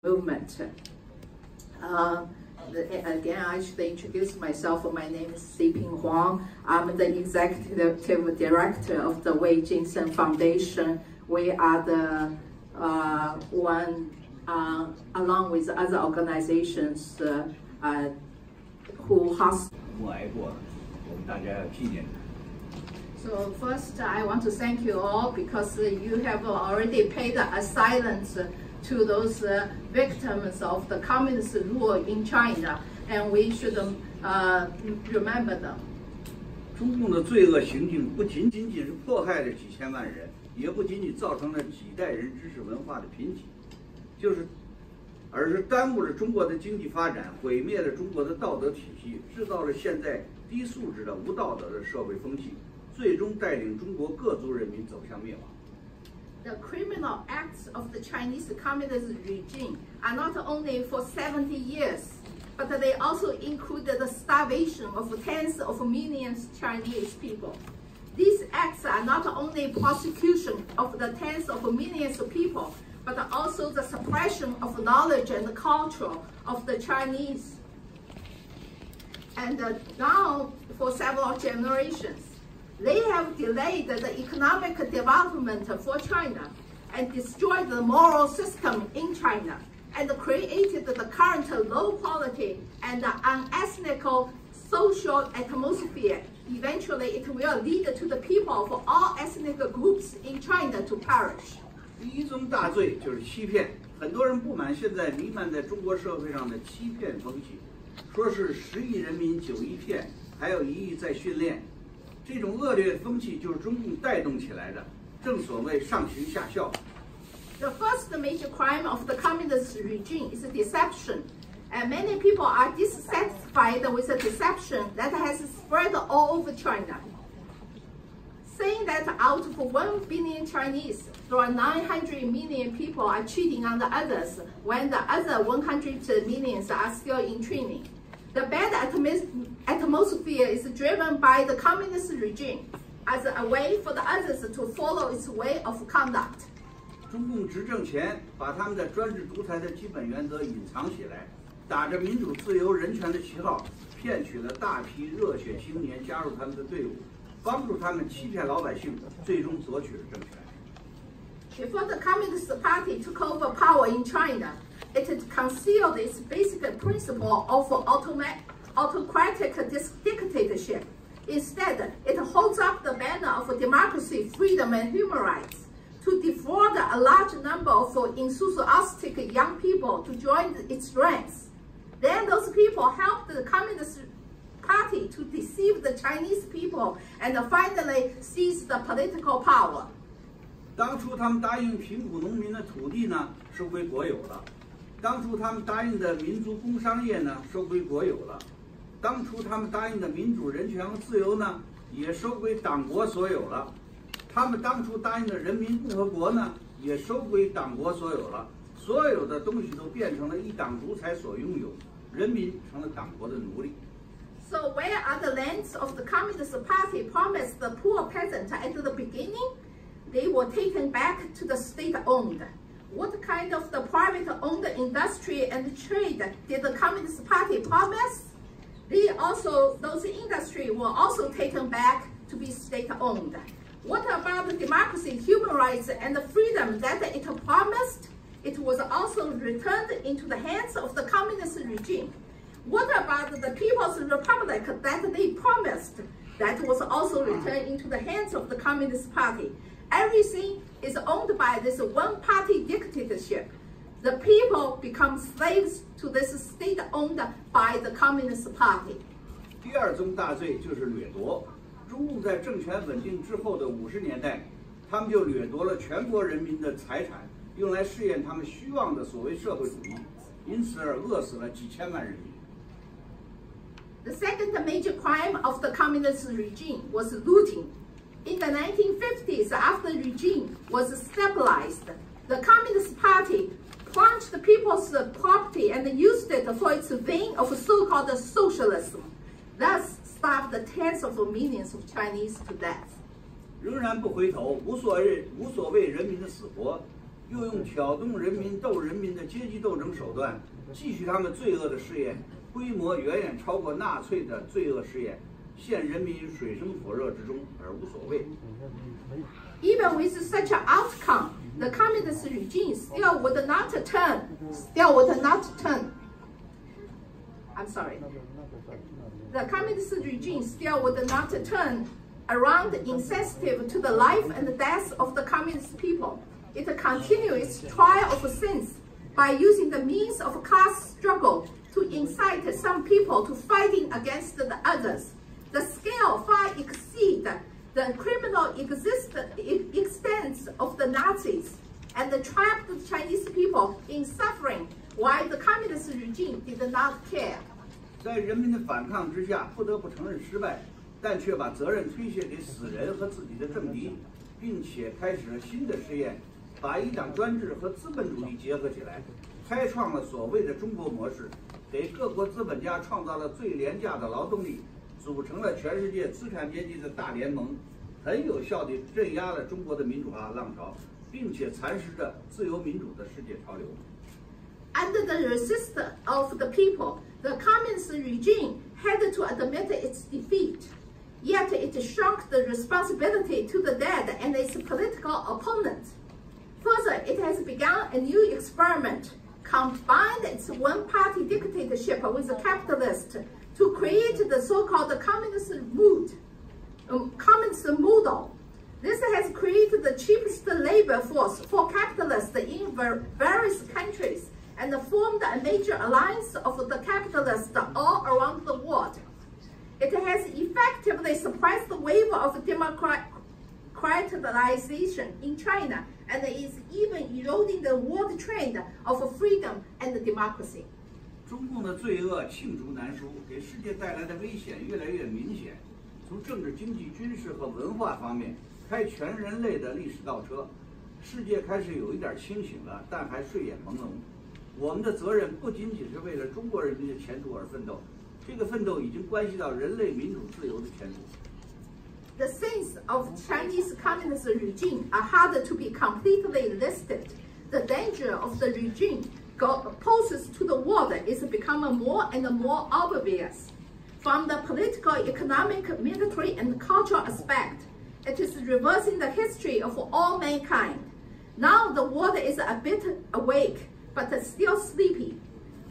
movement. Again, I should introduce myself. My name is Xiping Huang. I'm the executive director of the Wei Jingsheng Foundation. We are the one, along with other organizations, who host. So first, I want to thank you all because you have already paid asylance to those victims of the communist rule in China, and we should remember them. 中共的罪恶行径不仅仅是迫害了几千万人，也不仅仅造成了几代人知识文化的贫瘠，而是耽误了中国的经济发展，毁灭了中国的道德体系，制造了现在低素质的无道德的社会风气，最终带领中国各族人民走向灭亡。 The criminal acts of the Chinese Communist regime are not only for 70 years, but they also included the starvation of tens of millions of Chinese people. These acts are not only prosecution of the tens of millions of people, but also the suppression of knowledge and culture of the Chinese. And now, for several generations, they have delayed the economic development for China and destroyed the moral system in China and created the current low quality and unethical social atmosphere. Eventually, it will lead to the people of all ethnic groups in China to perish. 第一宗大罪就是欺骗，很多人不满现在弥漫在中国社会上的欺骗风气，说是10亿人民9亿骗，还有1亿在训练。 这种恶劣风气就是中共带动起来的，正所谓上行下效。The first major crime of the communist regime is deception, and many people are dissatisfied with the deception that has spread all over China. Saying that out of 1 billion Chinese, there are 900 million people are cheating on the others, when the other 100 millions are still in training. The bad atmosphere is driven by the communist regime as a way for the others to follow its way of conduct. 中共执政前，把他们的专制独裁的基本原则隐藏起来，打着民主、自由、人权的旗号，骗取了大批热血青年加入他们的队伍，帮助他们欺骗老百姓，最终夺取了政权。Before the Communist Party took over power in China, it concealed its basic principle of autocratic dictatorship. Instead, it holds up the banner of democracy, freedom, and human rights to defraud a large number of enthusiastic young people to join its ranks. Then those people helped the Communist Party to deceive the Chinese people and finally seize the political power. 当初他们答应贫苦农民的土地呢，收归国有了；当初他们答应的民族工商业呢，收归国有了；当初他们答应的民主、人权和自由呢，也收归党国所有了；他们当初答应的人民共和国呢，也收归党国所有了。所有的东西都变成了一党独裁所拥有，人民成了党国的奴隶。 So where are the lands of the Communist Party promised the poor peasant at the beginning? They were taken back to the state-owned. What kind of the private-owned industry and trade did the Communist Party promise? Those industries were also taken back to be state-owned. What about the democracy, human rights, and the freedom that it promised? It was also returned into the hands of the communist regime. What about the People's Republic that they promised? That was also returned into the hands of the Communist Party. Everything is owned by this one-party dictatorship. The people become slaves to this state owned by the Communist Party. 第二宗大罪就是掠夺。中共在政权稳定之后的50年代，他们就掠夺了全国人民的财产，用来试验他们虚妄的所谓社会主义，因此而饿死了几千万人民。 The second major crime of the communist regime was looting. In the 1950s, after the regime was stabilized, the Communist Party plunged the people's property and used it for its vein of so-called socialism, thus starved tens of millions of Chinese to death. 仍然不回头，无所谓人民的死活，又用挑动人民、斗人民的阶级斗争手段，继续他们罪恶的试验，规模远远超过纳粹的罪恶试验，陷人民于水深火热之中而无所谓。Even with such an outcome, the communist regime still would not turn. I'm sorry. The communist regime still would not turn around insensitive to the life and death of the communist people. It continued its trial of sins by using the means of class struggle to incite some people to fighting against the others. The scale far exceeds the criminal extent of the Nazis and trapped the Chinese people in suffering, while the communist regime did not care. 在人民的反抗之下，不得不承认失败，但却把责任推卸给死人和自己的政敌，并且开始了新的试验，把一党专制和资本主义结合起来，开创了所谓的中国模式，给各国资本家创造了最廉价的劳动力，组成了全世界资产阶级的大联盟，很有效地镇压了中国的民主化浪潮，并且蚕食着自由民主的世界潮流。Under the resistance of the people, the communist regime had to admit its defeat. Yet it shrunk the responsibility to the dead and its political opponents. Further, it has begun a new experiment, combined its one-party dictatorship with the capitalist to create the so-called communist model. This has created the cheapest labor force for capitalists in various countries and formed a major alliance of the capitalists all around the world. It has effectively suppressed the wave of democratization in China and is even eroding the world trend of freedom and democracy. 中共的罪恶罄竹难书，给世界带来的危险越来越明显。从政治、经济、军事和文化方面开全人类的历史倒车，世界开始有一点清醒了，但还睡眼朦胧。我们的责任不仅仅是为了中国人民的前途而奋斗，这个奋斗已经关系到人类民主自由的前途。The sins of Chinese communist regime are harder to be completely listed. The danger of the regime poses to the world is becoming more and more obvious. From the political, economic, military, and cultural aspect, it is reversing the history of all mankind. Now the world is a bit awake, but still sleepy.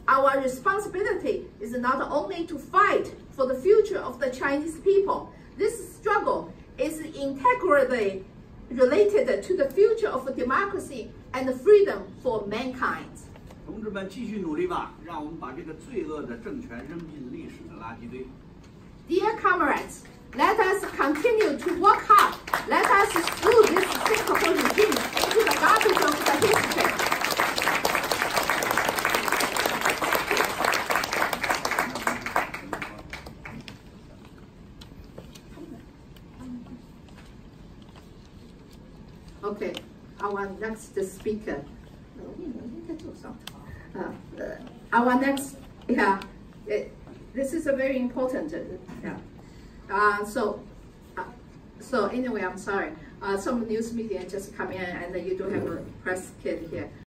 Our responsibility is not only to fight for the future of the Chinese people. This struggle is integrally related to the future of democracy and freedom for mankind. 同志们，继续努力吧！让我们把这个罪恶的政权扔进历史的垃圾堆。Dear comrades, let us continue to work hard. Let us throw this sinful regime into the garbage of the history. Okay, our next speaker. Our next, this is a very important. So anyway, I'm sorry. Some news media just come in, and you do have a press kit here.